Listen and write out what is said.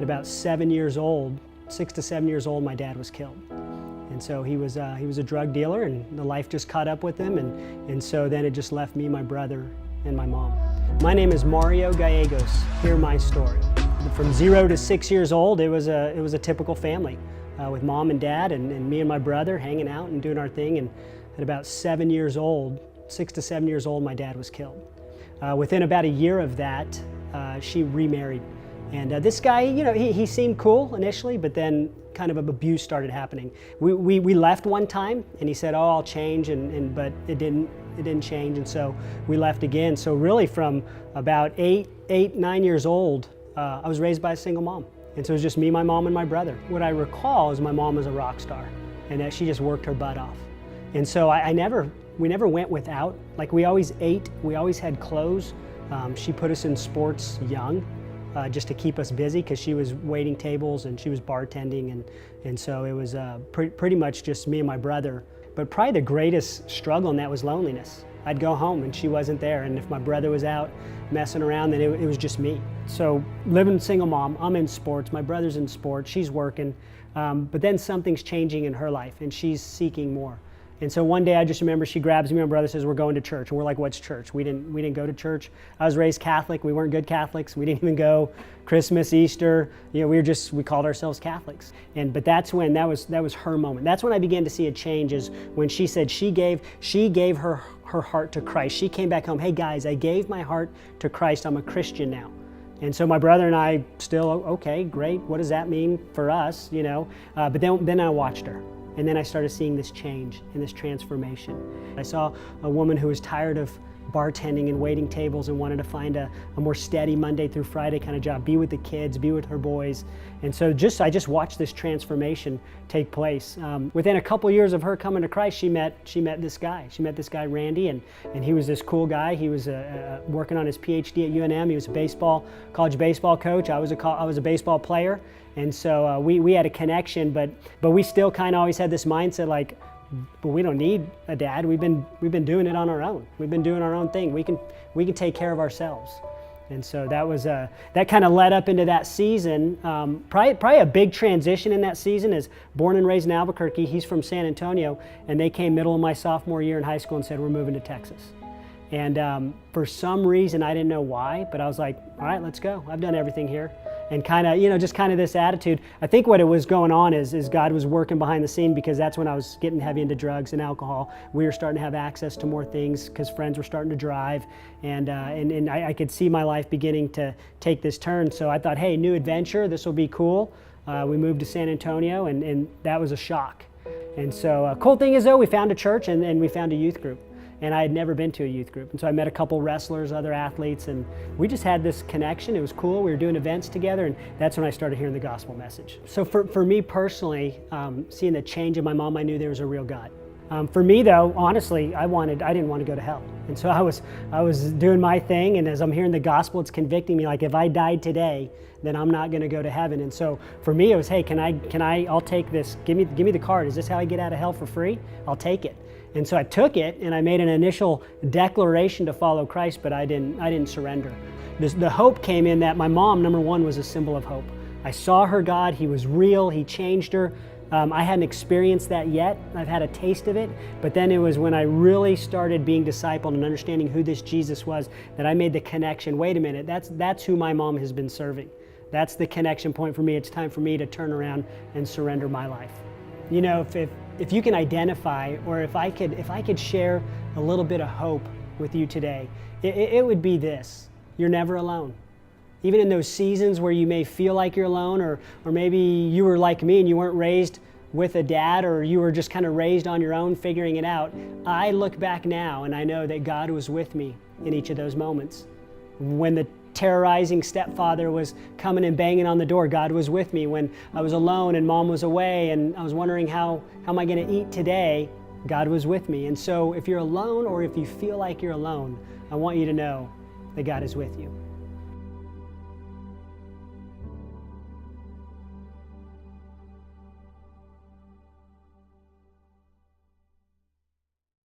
At about 7 years old, 6 to 7 years old, my dad was killed. And so he was a drug dealer, and the life just caught up with him, and so then it just left me, my brother, and my mom. My name is Mario Gallegos. Hear my story. From 0 to 6 years old, it was a typical family with mom and dad and me and my brother hanging out and doing our thing. And at about 7 years old, 6 to 7 years old, my dad was killed. Within about a year of that, she remarried. And this guy, you know, he seemed cool initially, but then kind of abuse started happening. We left one time, and he said, "Oh, I'll change," but it didn't change, and so we left again. So really, from about 9 years old, I was raised by a single mom, and so it was just me, my mom, and my brother. What I recall is my mom was a rock star, and that she just worked her butt off. And so we never went without. Like, we always ate, we always had clothes. She put us in sports young. Just to keep us busy, because she was waiting tables and she was bartending, and so it was pretty much just me and my brother. But probably the greatest struggle in that was loneliness. I'd go home and she wasn't there, and if my brother was out messing around, then it was just me. So living single mom, I'm in sports, my brother's in sports, she's working, but then something's changing in her life and she's seeking more. And so one day I just remember she grabs me, my brother says, "We're going to church." And we're like, "What's church?" We didn't go to church. I was raised Catholic. We weren't good Catholics. We didn't even go Christmas, Easter. You know, we called ourselves Catholics. But that's when that was her moment. That's when I began to see a change, is when she said she gave her heart to Christ. She came back home, "Hey guys, I gave my heart to Christ. I'm a Christian now." And so my brother and I still, okay, great. What does that mean for us? You know, but then I watched her. And then I started seeing this change and this transformation. I saw a woman who was tired of bartending and waiting tables and wanted to find a more steady Monday through Friday kind of job, be with the kids, be with her boys. And so I just watched this transformation take place. Within a couple years of her coming to Christ, she met this guy. She met this guy, Randy, and he was this cool guy. He was working on his PhD at UNM. He was a college baseball coach. I was a baseball player. And so we had a connection, but we still kind of always had this mindset like, but we don't need a dad. We've been doing it on our own. We've been doing our own thing. We can take care of ourselves. And so that kind of led up into that season. Probably a big transition in that season is born and raised in Albuquerque. He's from San Antonio, and they came middle of my sophomore year in high school and said, "We're moving to Texas." And for some reason, I didn't know why, but I was like, "All right, let's go. I've done everything here." And kind of, you know, just kind of this attitude. I think what it was going on is God was working behind the scene, because that's when I was getting heavy into drugs and alcohol. We were starting to have access to more things because friends were starting to drive, and I could see my life beginning to take this turn. So I thought, hey, new adventure, this will be cool. We moved to San Antonio, and that was a shock. And so cool thing is, though, we found a church and we found a youth group. And I had never been to a youth group. And so I met a couple wrestlers, other athletes, and we just had this connection. It was cool. We were doing events together, and that's when I started hearing the gospel message. So for me personally, seeing the change in my mom, I knew there was a real God. For me, though, honestly, I didn't want to go to hell. And so I was doing my thing, and as I'm hearing the gospel, it's convicting me, like, if I died today, then I'm not going to go to heaven. And so for me, it was, hey, I'll take this. Give me the card. Is this how I get out of hell for free? I'll take it. And so I took it, and I made an initial declaration to follow Christ, but I didn't surrender. The hope came in that my mom, number one, was a symbol of hope. I saw her God. He was real. He changed her. I hadn't experienced that yet. I've had a taste of it, but then it was when I really started being discipled and understanding who this Jesus was that I made the connection. Wait a minute, that's who my mom has been serving. That's the connection point for me. It's time for me to turn around and surrender my life. You know, if you can identify, or if I could share a little bit of hope with you today, it would be this: you're never alone. Even in those seasons where you may feel like you're alone, or maybe you were like me and you weren't raised with a dad, or you were just kind of raised on your own figuring it out, I look back now and I know that God was with me in each of those moments. When the terrorizing stepfather was coming and banging on the door, God was with me. When I was alone and mom was away and I was wondering how am I going to eat today, God was with me. And so if you're alone, or if you feel like you're alone, I want you to know that God is with you.